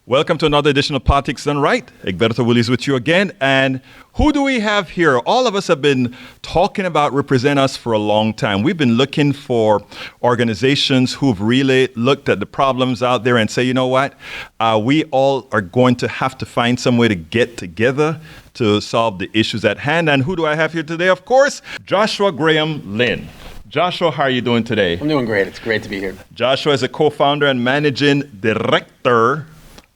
Welcome to another edition of Politics Done Right. Egberto Willies with you again. And who do we have here? All of us have been talking about Representus for a long time. We've been looking for organizations who've really looked at the problems out there and say, you know what, we all are going to have to find some way to get together to solve the issues at hand. And who do I have here today? Of course, Joshua Graham Lynn. Joshua, how are you doing today? I'm doing great. It's great to be here. Joshua is a co-founder and managing director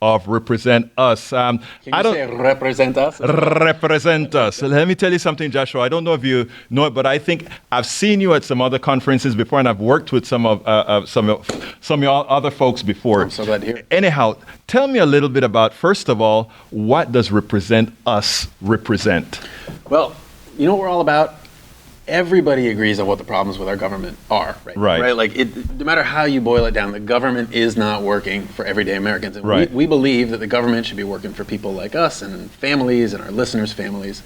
of Representus. Can you say Representus? Representus. Let me tell you something, Joshua. I don't know if you know it, but I think I've seen you at some other conferences before, and I've worked with some of your other folks before. I'm so glad to hear it. Anyhow, tell me a little bit about, first of all, what does Representus represent? Well, you know what we're all about? Everybody agrees on what the problems with our government are, right? Like, no matter how you boil it down, the government is not working for everyday Americans. And right. we believe that the government should be working for people like us and families and our listeners' families.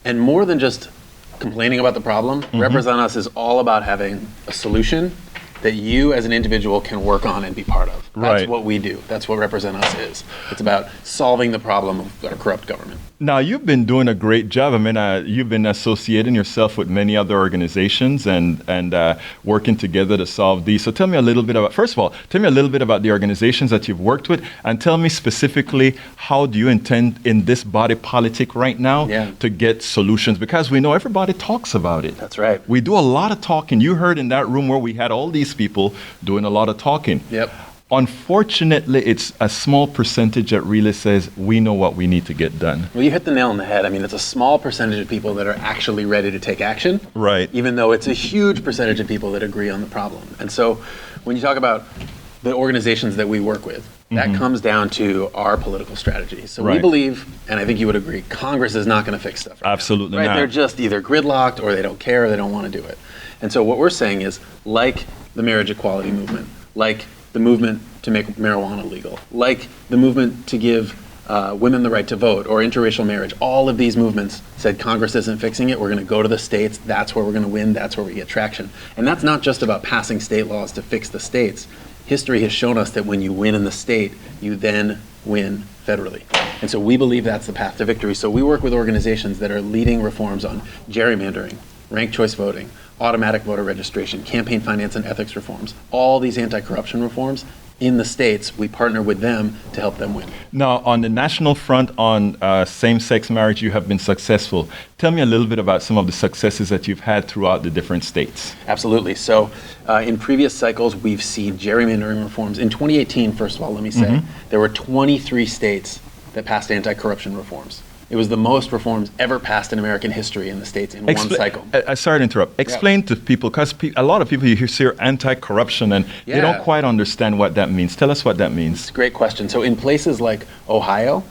And more than just complaining about the problem, Representus is all about having a solution that you as an individual can work on and be part of. That's what we do. That's what Representus is. It's about solving the problem of our corrupt government. Now, you've been doing a great job. I mean, you've been associating yourself with many other organizations and working together to solve these. So tell me a little bit about, first of all, tell me a little bit about the organizations that you've worked with, and tell me specifically, how do you intend in this body politic right now to get solutions? Because we know everybody talks about it. That's right. We do a lot of talking. You heard in that room where we had all these people doing a lot of talking. Yep. Unfortunately, it's a small percentage that really says, we know what we need to get done. Well, you hit the nail on the head. I mean, it's a small percentage of people that are actually ready to take action. Right. Even though it's a huge percentage of people that agree on the problem. And so when you talk about the organizations that we work with, that comes down to our political strategy. So we believe, and I think you would agree, Congress is not going to fix stuff. Absolutely not. They're just either gridlocked or they don't care or they don't want to do it. And so what we're saying is, like the marriage equality movement, like the movement to make marijuana legal, like the movement to give women the right to vote or interracial marriage, all of these movements said Congress isn't fixing it, we're going to go to the states, that's where we're going to win, that's where we get traction. And that's not just about passing state laws to fix the states. History has shown us that when you win in the state, you then win federally. And so we believe that's the path to victory. So we work with organizations that are leading reforms on gerrymandering, ranked choice voting, automatic voter registration, campaign finance and ethics reforms, all these anti-corruption reforms in the states. We partner with them to help them win. Now, on the national front on same-sex marriage, you have been successful. Tell me a little bit about some of the successes that you've had throughout the different states. Absolutely. So in previous cycles, we've seen gerrymandering reforms. In 2018, first of all, let me say, there were 23 states that passed anti-corruption reforms. It was the most reforms ever passed in American history in the states in one cycle. Sorry to interrupt. Explain to people, because a lot of people you hear anti-corruption and they don't quite understand what that means. Tell us what that means. It's a great question. So in places like Ohio,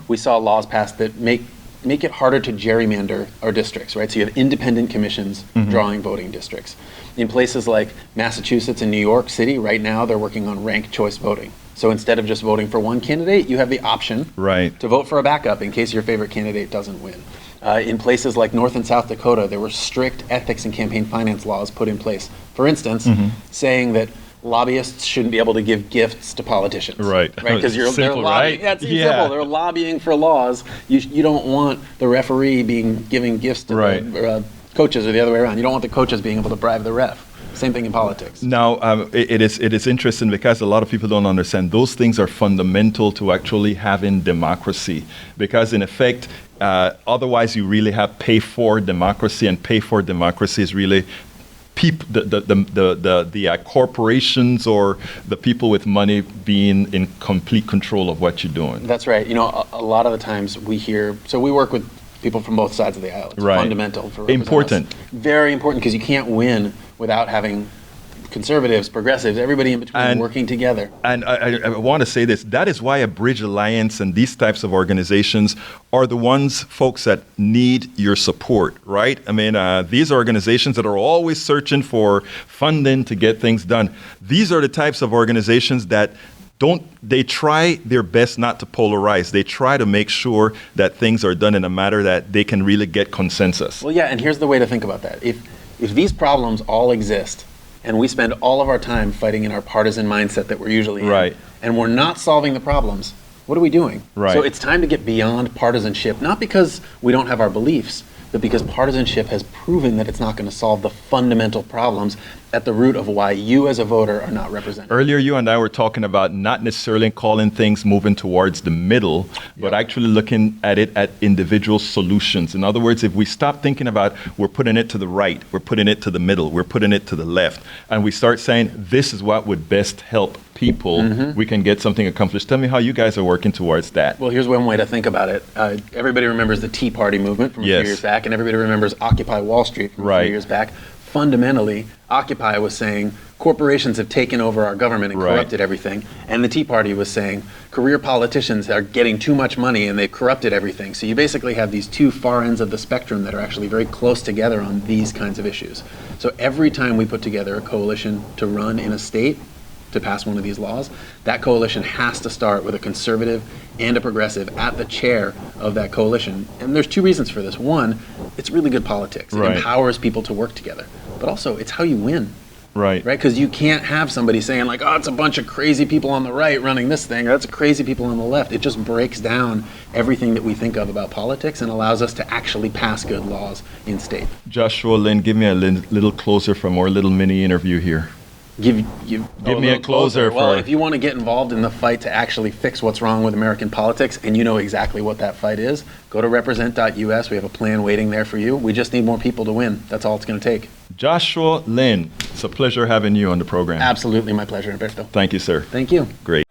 we saw laws passed that make it harder to gerrymander our districts, right? So you have independent commissions drawing voting districts. In places like Massachusetts and New York City, right now they're working on ranked choice voting. So instead of just voting for one candidate, you have the option to vote for a backup in case your favorite candidate doesn't win. In places like North and South Dakota, there were strict ethics and campaign finance laws put in place. For instance, saying that lobbyists shouldn't be able to give gifts to politicians. Right. Because they're lobbying. Right? Yeah, it's simple. They're lobbying for laws. You don't want the referee giving gifts to the coaches or the other way around. You don't want the coaches being able to bribe the ref. Same thing in politics. Now, it is interesting because a lot of people don't understand those things are fundamental to actually having democracy. Because in effect, otherwise you really have pay for democracy, and pay for democracy is really the corporations or the people with money being in complete control of what you're doing. That's right. You know, a lot of the times we hear, so we work with people from both sides of the aisle. It's fundamental for Representus. Important. Very important, because you can't win without having conservatives, progressives, everybody in between working together. And I want to say this, that is why a Bridge Alliance and these types of organizations are the ones, folks, that need your support, right? I mean, these are organizations that are always searching for funding to get things done. These are the types of organizations that they try their best not to polarize. They try to make sure that things are done in a manner that they can really get consensus. Well, yeah, and here's the way to think about that. If these problems all exist, and we spend all of our time fighting in our partisan mindset that we're usually in, and we're not solving the problems, What are we doing? Right. So it's time to get beyond partisanship, not because we don't have our beliefs, but because partisanship has proven that it's not going to solve the fundamental problems at the root of why you as a voter are not represented. Earlier, you and I were talking about not necessarily calling things moving towards the middle, but actually looking at it at individual solutions. In other words, if we stop thinking about we're putting it to the right, we're putting it to the middle, we're putting it to the left, and we start saying this is what would best help people, we can get something accomplished. Tell me how you guys are working towards that. Well, here's one way to think about it. Everybody remembers the Tea Party movement from a few years back, and everybody remembers Occupy Wall Street from a few years back. Fundamentally, Occupy was saying corporations have taken over our government and corrupted everything. And the Tea Party was saying career politicians are getting too much money and they've corrupted everything. So you basically have these two far ends of the spectrum that are actually very close together on these kinds of issues. So every time we put together a coalition to run in a state, to pass one of these laws, that coalition has to start with a conservative and a progressive at the chair of that coalition. And there's two reasons for this. One, it's really good politics. It empowers people to work together. But also, it's how you win. Right. Because you can't have somebody saying like, oh, it's a bunch of crazy people on the right running this thing, or that's crazy people on the left. It just breaks down everything that we think of about politics and allows us to actually pass good laws in state. Joshua, Lynn, give me a little closer from our little mini interview here. Give me a closer. Well, if you want to get involved in the fight to actually fix what's wrong with American politics, and you know exactly what that fight is, go to represent.us. We have a plan waiting there for you. We just need more people to win. That's all it's going to take. Joshua, Lynn, it's a pleasure having you on the program. Absolutely, my pleasure, Humberto. Thank you, sir. Thank you. Great.